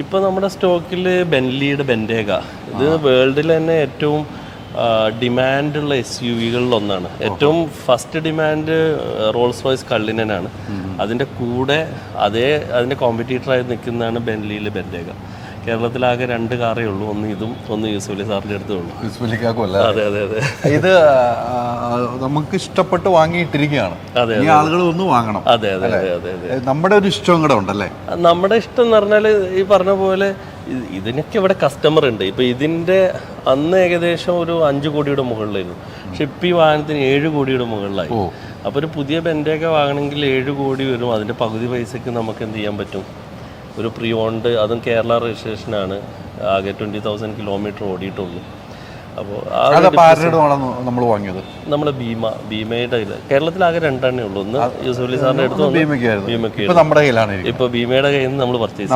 ഇപ്പോൾ നമ്മുടെ സ്റ്റോക്കിൽ ബെൻലിയുടെ ബെൻഡേഗ, ഇത് വേൾഡിൽ തന്നെ ഏറ്റവും ഡിമാൻഡുള്ള SUV-കളിൽ ഒന്നാണ്. ഏറ്റവും ഫസ്റ്റ് ഡിമാൻഡ് റോൾസ് റോയ്സ് കള്ളിനനാണ്. അതിൻ്റെ കൂടെ അതിൻ്റെ കോമ്പറ്റീറ്ററായി നിൽക്കുന്നതാണ് ബെൻലിയിലെ ബെൻഡേഗ. കേരളത്തിലാകെ 2 കാറേ ഉള്ളൂ, ഒന്ന് ഇതും ഒന്ന് യൂസുഫലി സാറിൻ്റെ അടുത്തേ ഉള്ളൂ. അതെ അതെ അതെ. ഇത് നമുക്ക് ഇഷ്ടപ്പെട്ട് വാങ്ങിയിട്ടിരിക്കുകയാണ്, ഈ ആളുകൾ ഒന്ന് വാങ്ങണം. അതെ അതെ അതെ അതെ അതെ. നമ്മുടെ ഒരു ഇഷ്ടം കൂടെ ഉണ്ടല്ലേ? നമ്മുടെ ഇഷ്ടം എന്ന് പറഞ്ഞാൽ ഈ പറഞ്ഞ പോലെ ഇതിനൊക്കെ ഇവിടെ കസ്റ്റമർ ഉണ്ട്. ഇപ്പം ഇതിൻ്റെ അന്ന് ഏകദേശം ഒരു 5 കോടിയുടെ മുകളിലായിരുന്നു, പക്ഷെ ഇപ്പം ഈ വാഹനത്തിന് 7 കോടിയുടെ മുകളിലായി. അപ്പോൾ ഒരു പുതിയ ബെൻഡൊക്കെ വാങ്ങണമെങ്കിൽ 7 കോടി വരും. അതിൻ്റെ പകുതി പൈസക്ക് നമുക്ക് എന്ത് ചെയ്യാൻ പറ്റും? ഒരു പ്രീ ഓൺഡ്, അതും കേരള രജിസ്ട്രേഷനാണ്, ആകെ 20,000 കിലോമീറ്റർ ഓടിയിട്ടുള്ളൂ. അപ്പോൾ നമ്മൾ വാങ്ങിയത് നമ്മൾ ഭീമയുടെ കേരളത്തിൽ ആകെ 2 എണ്ണേ ഉള്ളൂ. ഒന്ന് യൂസുഫലി സാറിൻ്റെ അടുത്ത്, ഭീമയ്ക്ക്. ഇപ്പോൾ നമ്മുടെ കയ്യിലാണ്. ഇപ്പോൾ ഭീമയുടെ കയ്യിൽ നിന്ന് നമ്മൾ പർച്ചേസ്